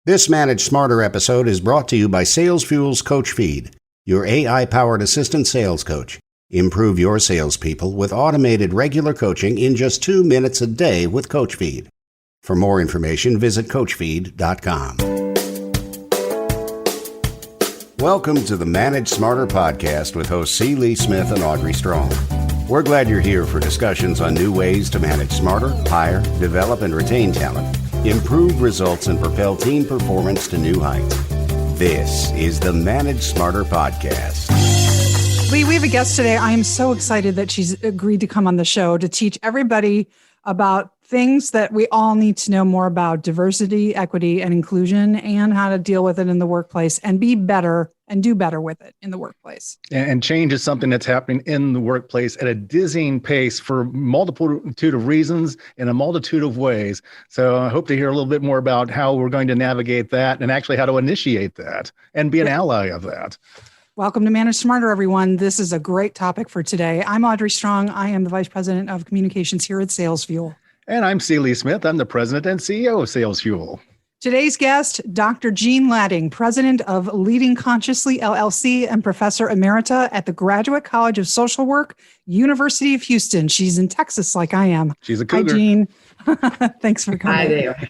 This Manage Smarter episode is brought to you by SalesFuel's Coach Feed, your AI-powered assistant sales coach. Improve your salespeople with automated regular coaching in just 2 minutes a day with Coach Feed. For more information, visit coachfeed.com. Welcome to the Manage Smarter podcast with hosts C. Lee Smith and Audrey Strong. We're glad you're here for discussions on new ways to manage smarter, hire, develop, and retain talent, improve results, and propel team performance to new heights. This is the Manage Smarter podcast. Lee, we have a guest today. I am so excited that she's agreed to come on the show to teach everybody about things that we all need to know more about: diversity, equity, and inclusion, and how to deal with it in the workplace and be better and do better with it in the workplace. And change is something that's happening in the workplace at a dizzying pace for a multitude of reasons in a multitude of ways. So I hope to hear a little bit more about how we're going to navigate that and actually how to initiate that and be an ally of that. Welcome to Manage Smarter, everyone. This is a great topic for today. I'm Audrey Strong. I am the Vice President of Communications here at SalesFuel. And I'm C. Lee Smith. I'm the President and CEO of SalesFuel. Today's guest, Dr. Jean Latting, President of Leading Consciously, LLC, and Professor Emerita at the Graduate College of Social Work, University of Houston. She's in Texas like I am. She's a cougar. Hi, Jean. Thanks for coming. Hi there.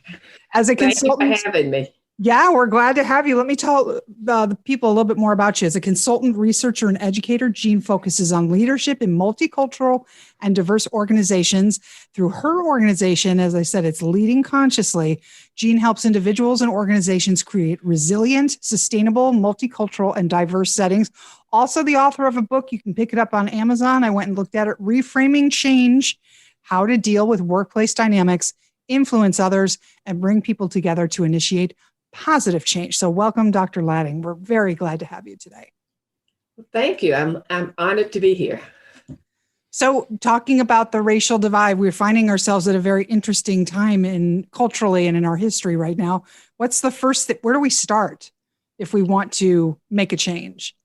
As a consultant, Thank you for having me. Yeah, we're glad to have you. Let me tell the people a little bit more about you. As a consultant, researcher, and educator, Jean focuses on leadership in multicultural and diverse organizations. Through her organization, as I said, it's Leading Consciously. Jean helps individuals and organizations create resilient, sustainable, multicultural, and diverse settings. Also the author of a book, you can pick it up on Amazon. I went and looked at it, Reframing Change, How to Deal with Workplace Dynamics, Influence Others, and Bring People Together to Initiate Positive Change. So welcome, Dr. Latting. We're very glad to have you today. Thank you. I'm honored to be here. So talking about the racial divide, we're finding ourselves at a very interesting time culturally and in our history right now. What's the first where do we start if we want to make a change?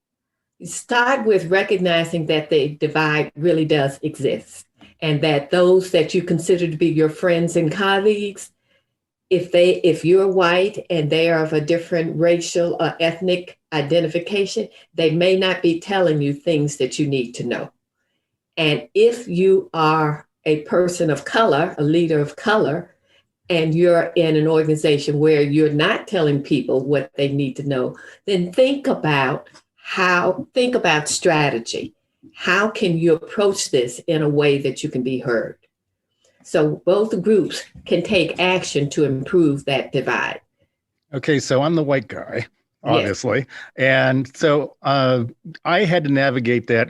Start with recognizing that the divide really does exist, and that those that you consider to be your friends and colleagues, if you're white and they are of a different racial or ethnic identification, they may not be telling you things that you need to know. And if you are a person of color, a leader of color, and you're in an organization where you're not telling people what they need to know, then think about strategy. How can you approach this in a way that you can be heard? So both groups can take action to improve that divide. Okay, so I'm the white guy, obviously. Yes. And so I had to navigate that,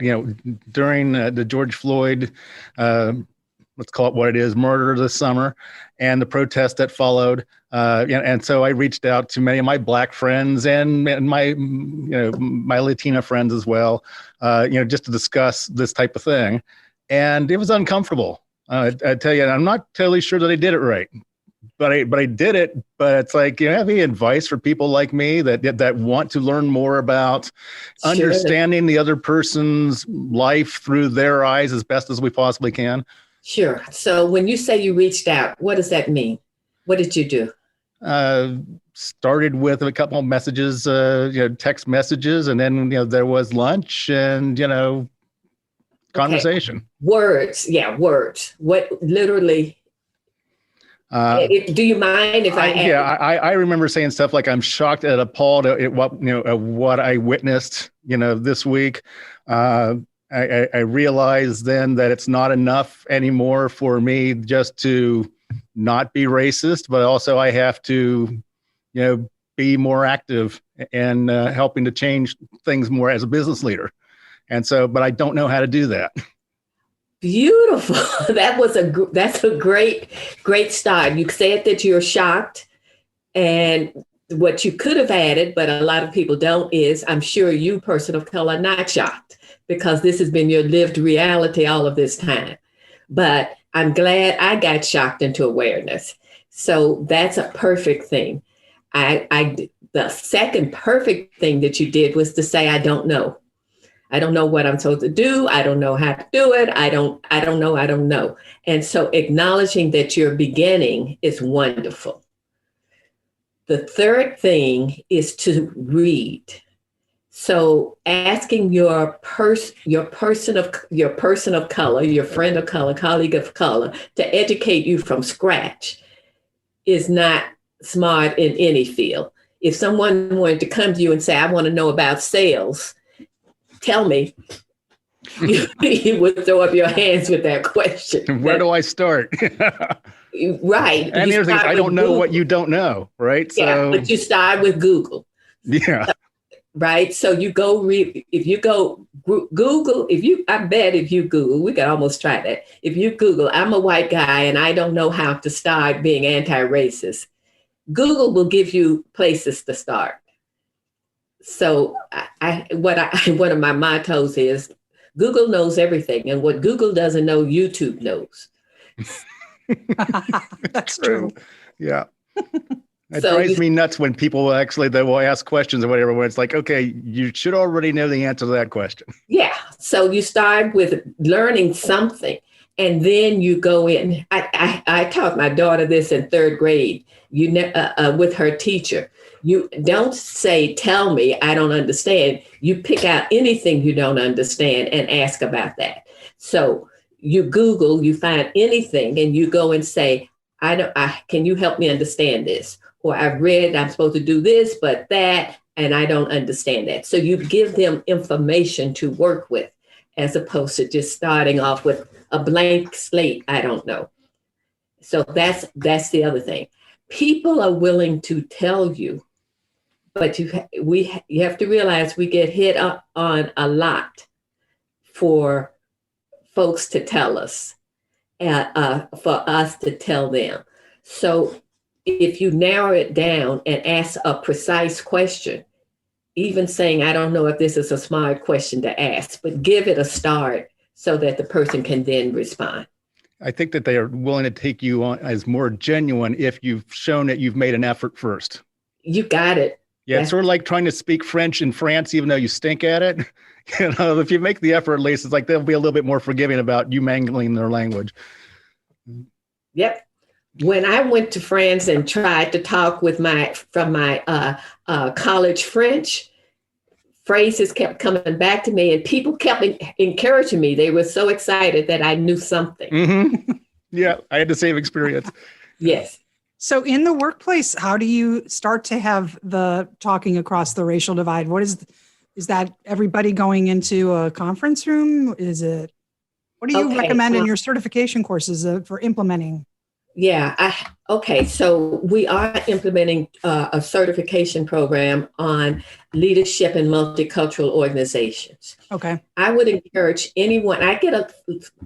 during the George Floyd, let's call it what it is, murder this summer, and the protest that followed. And so I reached out to many of my Black friends and my Latina friends as well, just to discuss this type of thing. And it was uncomfortable. I tell you, I'm not totally sure that I did it right, but I did it. But it's like, have any advice for people like me that want to learn more about understanding the other person's life through their eyes as best as we possibly can? Sure. So when you say you reached out, what does that mean? What did you do? Started with a couple of messages, text messages, and then there was lunch and conversation. Okay. Words. What literally? Do you mind if I? I remember saying stuff like, "I'm shocked and appalled at what I witnessed, this week." I realized then that it's not enough anymore for me just to not be racist, but also I have to, be more active and helping to change things more as a business leader. And so, but I don't know how to do that. Beautiful. That's a great start. You said that you're shocked, and what you could have added, but a lot of people don't, is I'm sure you, person of color, are not shocked because this has been your lived reality all of this time. But I'm glad I got shocked into awareness. So that's a perfect thing. The second perfect thing that you did was to say, I don't know. I don't know what I'm supposed to do. I don't know how to do it. I don't know. And so acknowledging that you're beginning is wonderful. The third thing is to read. So asking your person of color, your friend of color, colleague of color, to educate you from scratch is not smart in any field. If someone wanted to come to you and say, I want to know about sales, tell me, you would throw up your hands with that question. Where do I start? Right. And the other thing is, I don't know what you don't know, right? Yeah, but you start with Google. Yeah. Right. So you go read, if you go Google, I bet if you Google, we could almost try that. If you Google, I'm a white guy and I don't know how to start being anti-racist, Google will give you places to start. So one of my mottos is Google knows everything, and what Google doesn't know, YouTube knows. That's true. Yeah. It drives me nuts when people they will ask questions or whatever, where it's like, okay, you should already know the answer to that question. Yeah. So you start with learning something, and then you go in. I taught my daughter this in third grade, with her teacher. You don't say, tell me, I don't understand. You pick out anything you don't understand and ask about that. So you Google, you find anything, and you go and say, can you help me understand this? Or I've read, I'm supposed to do this, but that, and I don't understand that. So you give them information to work with, as opposed to just starting off with a blank slate. I don't know. So that's the other thing. People are willing to tell you, but you have to realize we get hit up on a lot for folks to tell us, for us to tell them. So if you narrow it down and ask a precise question, even saying, I don't know if this is a smart question to ask, but give it a start so that the person can then respond. I think that they are willing to take you on as more genuine if you've shown that you've made an effort first. You got it. Yeah, it's sort of like trying to speak French in France, even though you stink at it. If you make the effort, at least it's like they'll be a little bit more forgiving about you mangling their language. Yep. When I went to France and tried to talk with my college French, phrases kept coming back to me, and people kept encouraging me. They were so excited that I knew something. Mm-hmm. Yeah, I had the same experience. Yes. So in the workplace, how do you start to have the talking across the racial divide? Is that everybody going into a conference room? What do you recommend in your certification courses for implementing? Yeah. So we are implementing a certification program on leadership in multicultural organizations. Okay. I would encourage anyone. I get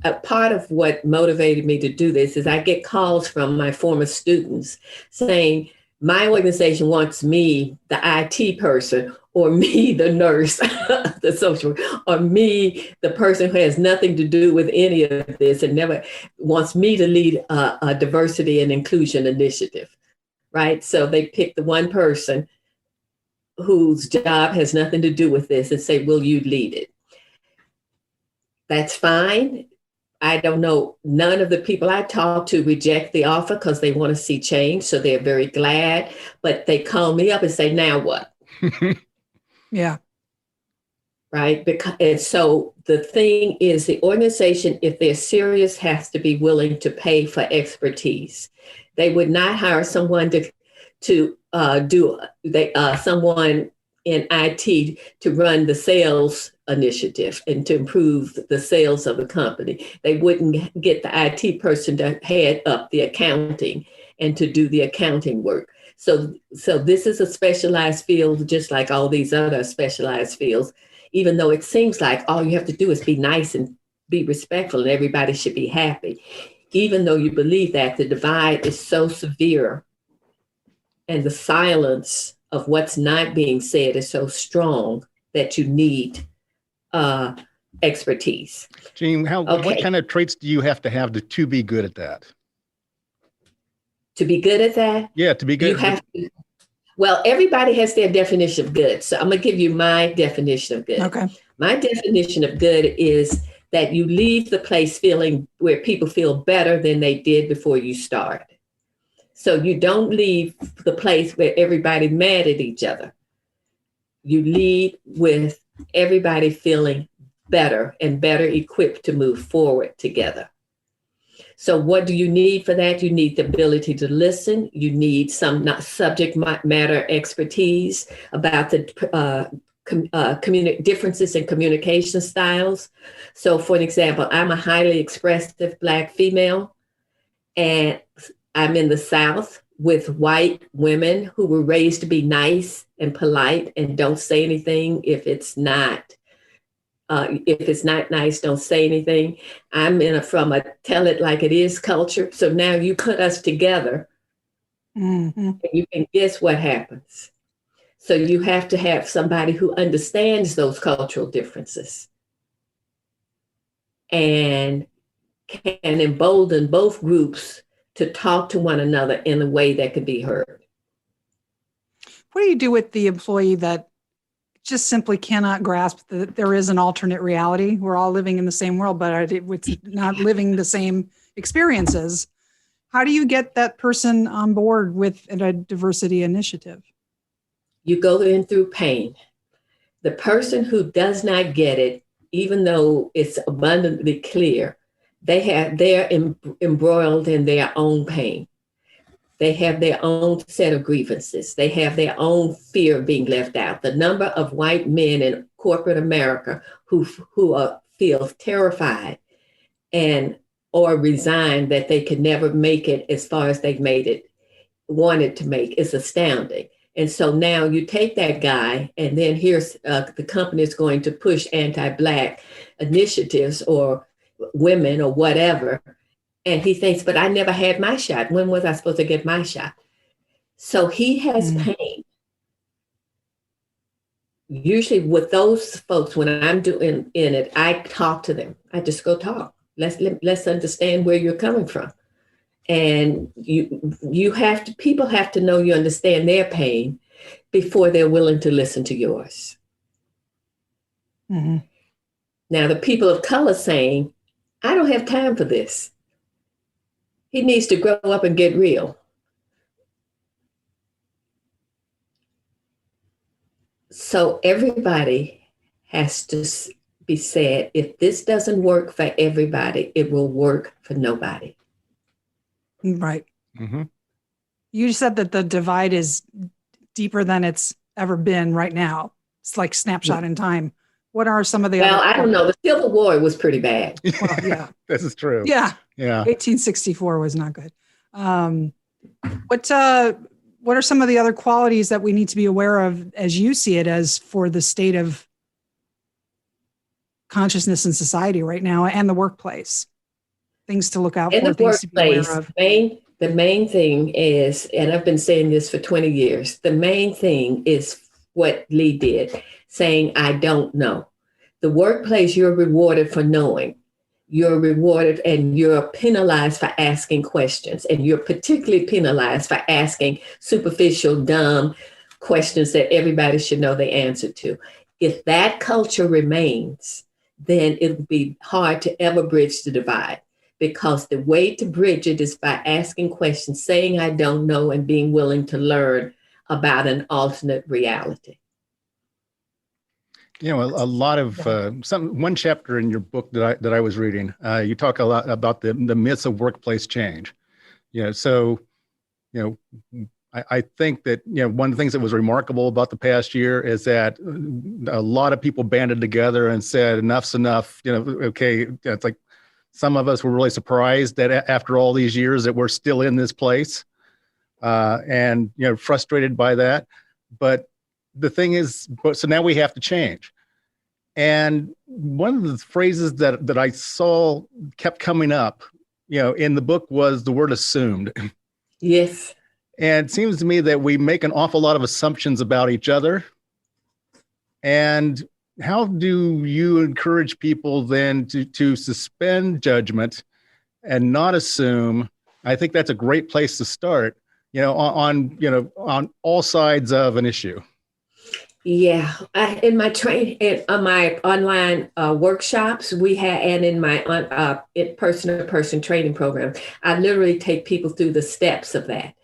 a part of what motivated me to do this is I get calls from my former students saying, my organization wants me, the IT person, or me, the nurse, the social, or me, the person who has nothing to do with any of this and never wants me to lead a diversity and inclusion initiative, right? So they pick the one person whose job has nothing to do with this and say, will you lead it? That's fine. I don't know. None of the people I talk to reject the offer because they want to see change. So they're very glad, but they call me up and say, now what? Yeah. Right. And so the thing is, the organization, if they're serious, has to be willing to pay for expertise. They would not hire someone someone in IT to run the sales initiative and to improve the sales of the company. They wouldn't get the IT person to head up the accounting and to do the accounting work. So this is a specialized field, just like all these other specialized fields, even though it seems like all you have to do is be nice and be respectful and everybody should be happy. Even though you believe that, the divide is so severe and the silence of what's not being said is so strong that you need expertise. Jean, what kind of traits do you have to be good at that? To be good at that? Yeah, to be good. You have to. Well, everybody has their definition of good. So I'm going to give you my definition of good. Okay. My definition of good is that you leave the place feeling where people feel better than they did before you start. So you don't leave the place where everybody's mad at each other. You lead with everybody feeling better and better equipped to move forward together. So what do you need for that? You need the ability to listen. You need some subject matter expertise about the differences in communication styles. So for an example, I'm a highly expressive Black female, and I'm in the South with white women who were raised to be nice and polite and don't say anything if it's not nice, don't say anything. I'm from a tell it like it is culture. So now you put us together, and you can guess what happens. So you have to have somebody who understands those cultural differences and can embolden both groups to talk to one another in a way that can be heard. What do you do with the employee that just simply cannot grasp that there is an alternate reality? We're all living in the same world, but it's not living the same experiences. How do you get that person on board with a diversity initiative? You go in through pain. The person who does not get it, even though it's abundantly clear, they're embroiled in their own pain. They have their own set of grievances. They have their own fear of being left out. The number of white men in corporate America who feel terrified or resigned that they could never make it as far as they've wanted to make is astounding. And so now you take that guy, and then here's the company is going to push anti-Black initiatives or women or whatever. And he thinks, but I never had my shot. When was I supposed to get my shot? So he has pain. Usually with those folks, when I'm doing in it, I talk to them. I just go talk. Let's understand where you're coming from. And people have to know you understand their pain before they're willing to listen to yours. Mm-hmm. Now, the people of color saying, I don't have time for this. He needs to grow up and get real. So everybody has to be said, if this doesn't work for everybody, it will work for nobody. Right. Mm-hmm. You said that the divide is deeper than it's ever been right now. It's like snapshot in time. What are some of the other? I don't know. The Civil War was pretty bad. Well, yeah. This is true. Yeah. Yeah. 1864 was not good. What are some of the other qualities that we need to be aware of as you see it as for the state of consciousness in society right now and the workplace? Things to look out in for, the things workplace, to be aware of. The main thing is, and I've been saying this for 20 years, the main thing is what Lee did, saying, I don't know. The workplace, you're rewarded for knowing. You're rewarded and you're penalized for asking questions. And you're particularly penalized for asking superficial, dumb questions that everybody should know the answer to. If that culture remains, then it will be hard to ever bridge the divide. Because the way to bridge it is by asking questions, saying I don't know, and being willing to learn about an alternate reality. You know, a lot of one chapter in your book that I was reading, you talk a lot about the myths of workplace change. You know, so, you know, I think that, you know, one of the things that was remarkable about the past year is that a lot of people banded together and said, enough's enough. You know, okay, it's like some of us were really surprised that after all these years that we're still in this place, and, you know, frustrated by that. But the thing is, so now we have to change. And one of the phrases that I saw kept coming up, you know, in the book was the word assumed. Yes. And it seems to me that we make an awful lot of assumptions about each other. And how do you encourage people then to suspend judgment and not assume? I think that's a great place to start, you know, on all sides of an issue. Yeah, in my on my online workshops we had, and in my person-to-person training program, I literally take people through the steps of that.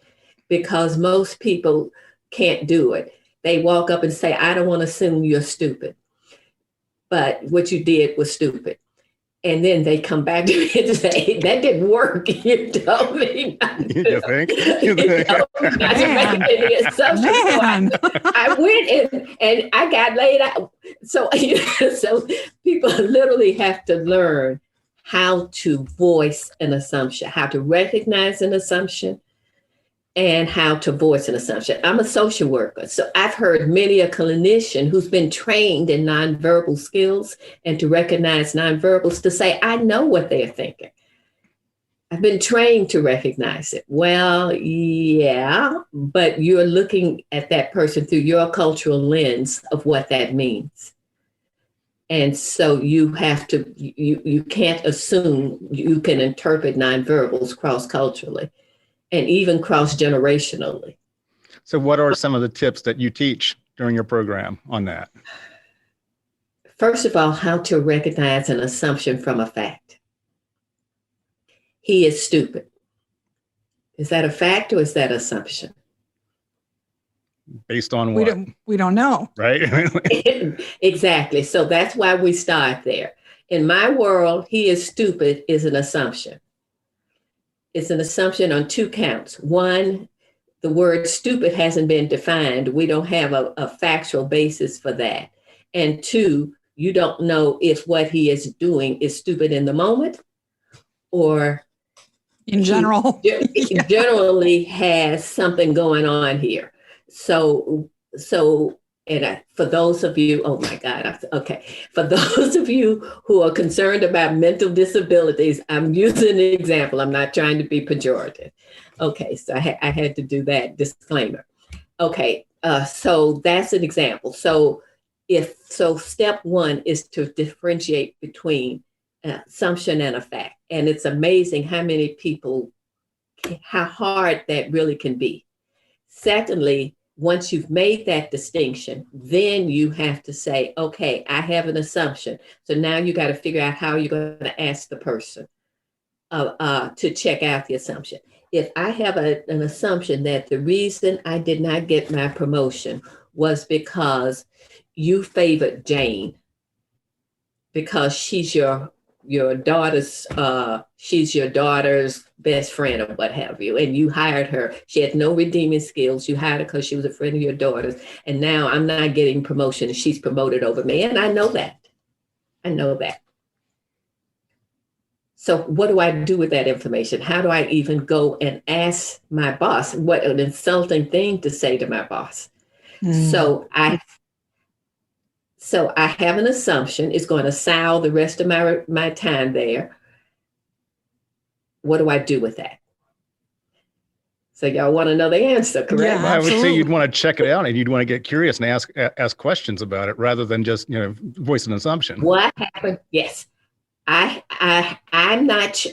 because most people can't do it. They walk up and say, I don't want to assume you're stupid, but what you did was stupid. And then they come back to me and say, that didn't work. You told me not to, You think? you told me not to make any assumptions. So I went and I got laid out. So, so people literally have to learn how to voice an assumption, how to recognize an assumption, and how to voice an assumption. I'm a social worker, so I've heard many a clinician who's been trained in nonverbal skills and to recognize nonverbals to say, I know what they're thinking. I've been trained to recognize it. Well, yeah, but you're looking at that person through your cultural lens of what that means. And so you have to, you can't assume you can interpret nonverbals cross-culturally and even cross-generationally. So what are some of the tips that you teach during your program on that? First of all, how to recognize an assumption from a fact. He is stupid. Is that a fact or is that assumption? Based on what? We don't know. Right? Exactly. So that's why we start there. In my world, he is stupid is an assumption. It's an assumption on two counts. One, the word stupid hasn't been defined. We don't have a factual basis for that. And two, you don't know if what he is doing is stupid in the moment or in general. Generally has something going on here. So for those of you, oh my God, okay. For those of you who are concerned about mental disabilities, I'm using an example. I'm not trying to be pejorative. Okay, so I had to do that disclaimer. Okay, so that's an example. So step one is to differentiate between an assumption and a fact. And it's amazing how hard that really can be. Secondly, once you've made that distinction, then you have to say, okay, I have an assumption. So now you got to figure out how you're going to ask the person to check out the assumption. If I have an assumption that the reason I did not get my promotion was because you favored Jane, because she's your daughter's best friend or what have you, and you hired her. She had no redeeming skills. You hired her because she was a friend of your daughter's, and now I'm not getting promotion and she's promoted over me, and I know that. So what do I do with that information? How do I even go and ask my boss? What an insulting thing to say to my boss. So I have an assumption. It's going to sow the rest of my time there. What do I do with that? So y'all want to know the answer, correct? Yeah, I would say absolutely. you'd want to check it out and you'd want to get curious and ask questions about it rather than just voice an assumption. What happened? Yes, I'm not.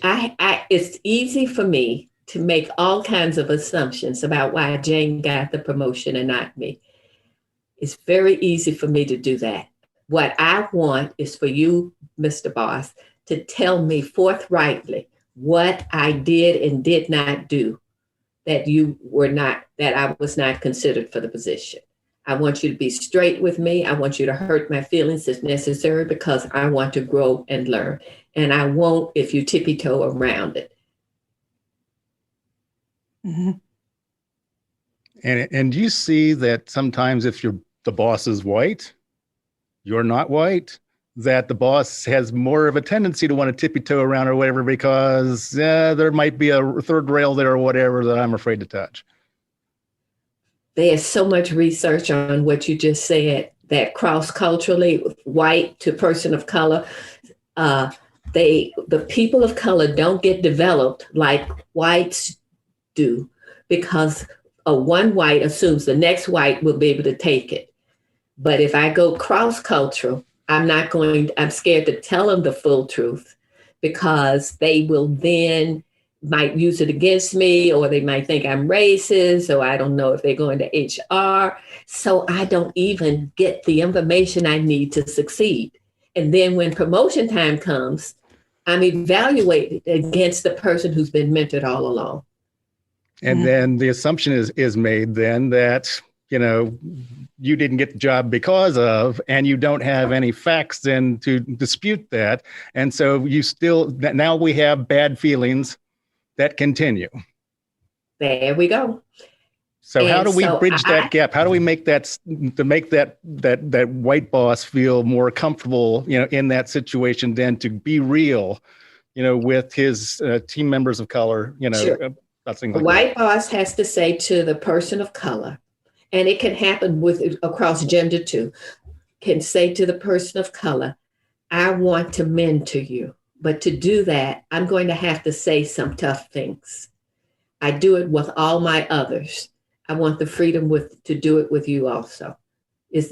It's easy for me to make all kinds of assumptions about why Jane got the promotion and not me. It's very easy for me to do that. What I want is for you, Mr. Boss, to tell me forthrightly what I did and did not do that I was not considered for the position. I want you to be straight with me. I want you to hurt my feelings if necessary because I want to grow and learn. And I won't if you tippy-toe around it. Mm-hmm. And you see that sometimes if the boss is white, you're not white, that the boss has more of a tendency to want to tippy-toe around or whatever because there might be a third rail there or whatever that I'm afraid to touch. There's so much research on what you just said that cross-culturally, white to person of color, the people of color don't get developed like whites do because one white assumes the next white will be able to take it. But if I go cross-cultural, I'm scared to tell them the full truth because they will then might use it against me, or they might think I'm racist, or I don't know if they're going to HR. So I don't even get the information I need to succeed. And then when promotion time comes, I'm evaluated against the person who's been mentored all along. And then the assumption is made then that, you didn't get the job because of, and you don't have any facts then to dispute that. And so now we have bad feelings that continue. There we go. So how do we bridge that gap? How do we make that white boss feel more comfortable, in that situation than to be real, with his team members of color, Sure. About things The like white boss has to say to the person of color, and it can happen across gender too, can say to the person of color, I want to mentor you, but to do that, I'm going to have to say some tough things. I do it with all my others. I want the freedom to do it with you also.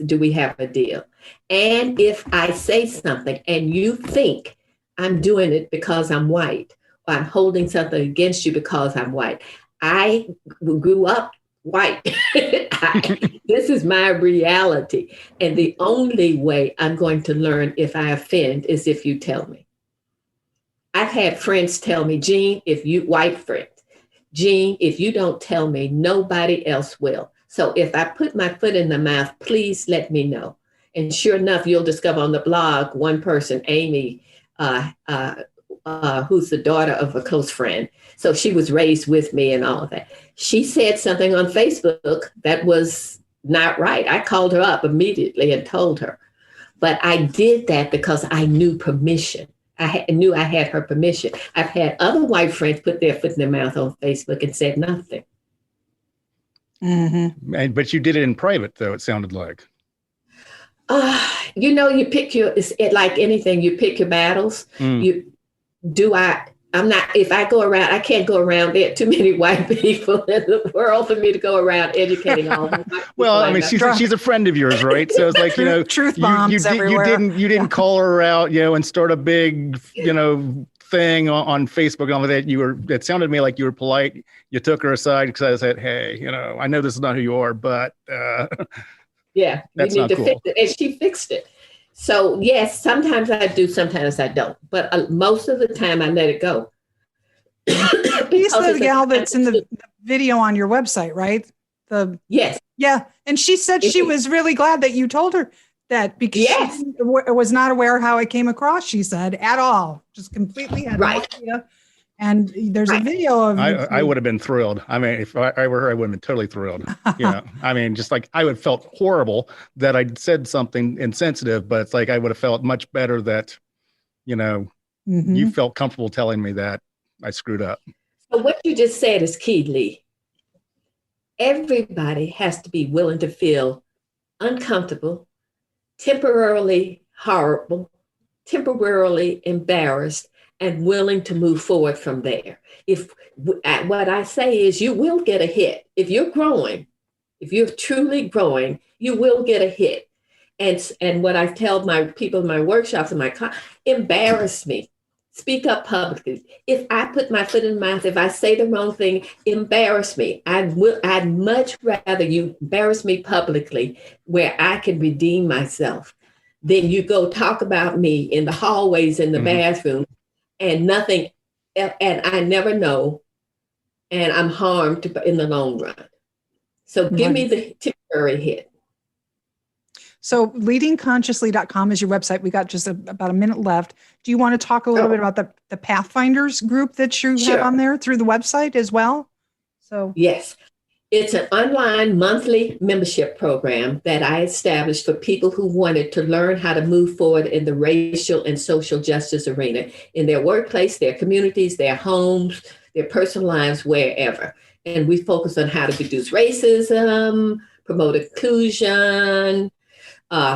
Do we have a deal? And if I say something and you think I'm doing it because I'm white, or I'm holding something against you because I'm white, I grew up white. This is my reality. And the only way I'm going to learn if I offend is if you tell me. I've had friends tell me, white friends, Jean, if you don't tell me, nobody else will. So if I put my foot in the mouth, please let me know. And sure enough, you'll discover on the blog, one person, Amy, who's the daughter of a close friend. So she was raised with me and all of that. She said something on Facebook that was not right. I called her up immediately and told her. But I did that because I knew permission. I knew I had her permission. I've had other white friends put their foot in their mouth on Facebook and said nothing. Mm-hmm. But you did it in private, though, it sounded like. You pick it's like anything, you pick your battles. If I go around, I can't go around. There are too many white people in the world for me to go around educating all the white people. Well, I mean, she's a friend of yours, right? So it's like, truth bombs everywhere. You didn't call her out, and start a big, thing on Facebook and all of that. It sounded to me like you were polite. You took her aside because I said, hey, I know this is not who you are, but yeah, that's you need not to cool. fix it. And she fixed it. So yes, sometimes I do, sometimes I don't. But most of the time I let it go. She's the gal that's in the video on your website, right? Yes. Yeah. And she said she was really glad that you told her that because she was not aware how it came across, she said, at all. Just completely had no idea. And there's a video of I would have been thrilled. I mean, if I were her, I would have been totally thrilled. I mean, just like I would have felt horrible that I'd said something insensitive, but it's like I would have felt much better that, you felt comfortable telling me that I screwed up. So what you just said is key, Lee. Everybody has to be willing to feel uncomfortable, temporarily horrible, temporarily embarrassed, and willing to move forward from there. What I say is you will get a hit. If you're growing, if you're truly growing, you will get a hit. And what I tell my people in my workshops and embarrass me. Speak up publicly. If I put my foot in my mouth, if I say the wrong thing, embarrass me. I'd much rather you embarrass me publicly where I can redeem myself than you go talk about me in the hallways, in the bathroom, and nothing, and I never know, and I'm harmed in the long run. So give me the temporary hit. So leadingconsciously.com is your website. We got just about a minute left. Do you want to talk a little bit about the Pathfinders group that you have on there through the website as well? So yes, it's an online monthly membership program that I established for people who wanted to learn how to move forward in the racial and social justice arena, in their workplace, their communities, their homes, their personal lives, wherever. And we focus on how to reduce racism, promote inclusion.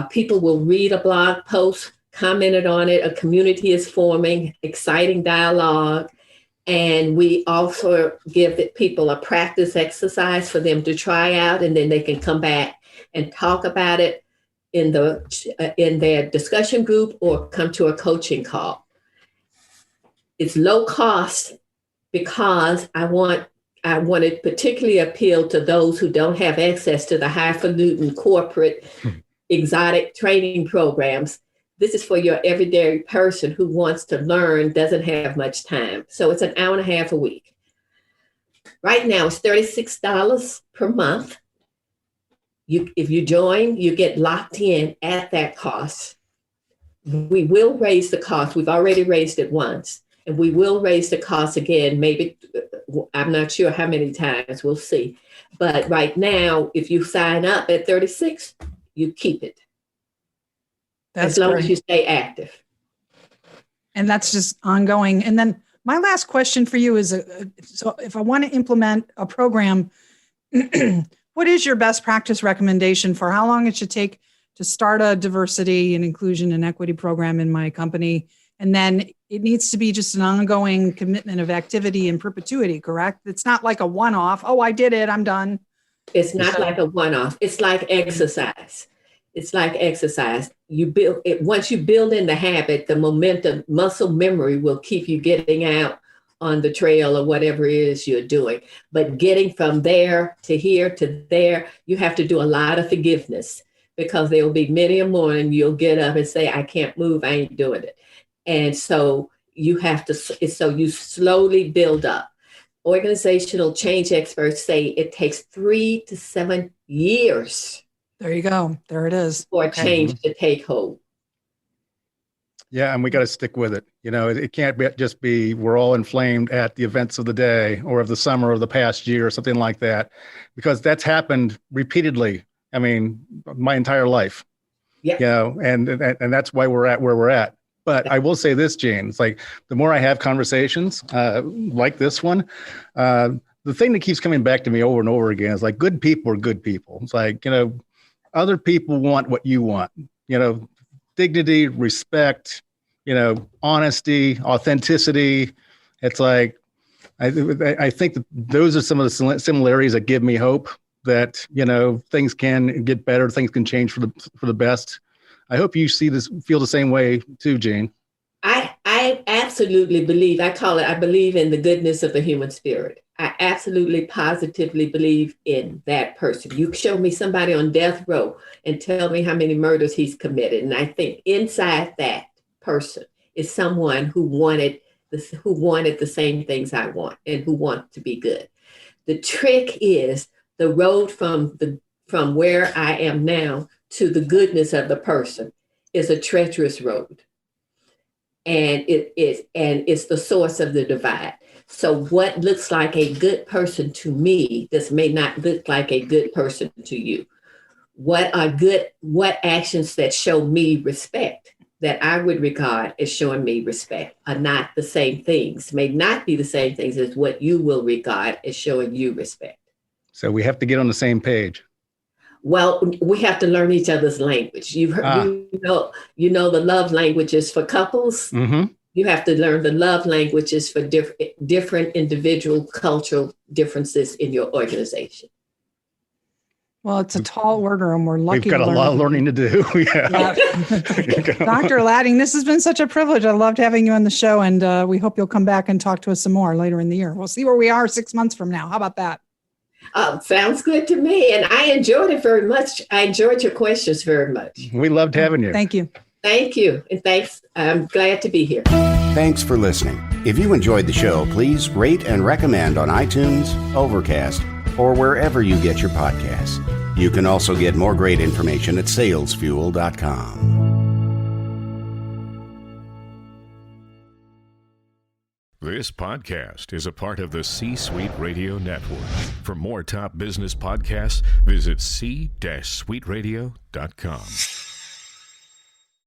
People will read a blog post, commented on it, a community is forming, exciting dialogue. And we also give people a practice exercise for them to try out, and then they can come back and talk about it in their discussion group or come to a coaching call. It's low cost because I want to particularly appeal to those who don't have access to the highfalutin corporate exotic training programs. This is for your everyday person who wants to learn, doesn't have much time. So it's an hour and a half a week. Right now, it's $36 per month. If you join, you get locked in at that cost. We will raise the cost. We've already raised it once, and we will raise the cost again. Maybe, I'm not sure how many times, we'll see. But right now, if you sign up at 36, you keep it. That's as long great. as you stay active. And that's just ongoing. And then my last question for you is, so if I want to implement a program, what is your best practice recommendation for how long it should take to start a diversity and inclusion and equity program in my company? And then it needs to be just an ongoing commitment of activity in perpetuity, correct? It's not like a one-off. Oh, I did it, I'm done. It's not like a one-off. It's like exercise. It's like exercise. You build it once you build in the habit, the momentum, muscle memory will keep you getting out on the trail or whatever it is you're doing. But getting from there to here to there, you have to do a lot of forgiveness, because there will be many a morning you'll get up and say, I can't move, I ain't doing it. And so you have to, so you slowly build up. Organizational change experts say it takes 3 to 7 years. There you go. There it is. For change to take hold. Yeah, and we got to stick with it. You know, it can't just be we're all inflamed at the events of the day or of the summer or the past year or something like that, because that's happened repeatedly. I mean, my entire life. Yeah. You know, and that's why we're at where we're at. But I will say this, Jane, it's like the more I have conversations like this one, the thing that keeps coming back to me over and over again is like, good people are good people. It's like, you know, other people want what you want, you know, dignity, respect, you know, honesty, authenticity. It's like, I think that those are some of the similarities that give me hope that, you know, things can get better, things can change for the best. I hope you feel the same way too, Jane. I absolutely believe, I believe in the goodness of the human spirit. I absolutely positively believe in that person. You show me somebody on death row and tell me how many murders he's committed. And I think inside that person is someone who wanted the same things I want and who want to be good. The trick is the road from where I am now to the goodness of the person is a treacherous road. And it's the source of the divide. So what looks like a good person to me, this may not look like a good person to you. What actions that show me respect, that I would regard as showing me respect, are not the same things, may not be the same things as what you will regard as showing you respect. So we have to get on the same page. Well, we have to learn each other's language. You know the love languages for couples. Mm-hmm. You have to learn the love languages for different individual cultural differences in your organization. Well, it's a tall order, and we're lucky. We've got a lot of learning to do. Yeah. Dr. Latting, this has been such a privilege. I loved having you on the show, and we hope you'll come back and talk to us some more later in the year. We'll see where we are 6 months from now. How about that? Sounds good to me. And I enjoyed it very much. I enjoyed your questions very much. We loved having you. Thank you. Thank you. And thanks. I'm glad to be here. Thanks for listening. If you enjoyed the show, please rate and recommend on iTunes, Overcast, or wherever you get your podcasts. You can also get more great information at salesfuel.com. This podcast is a part of the C-Suite Radio Network. For more top business podcasts, visit c-suiteradio.com.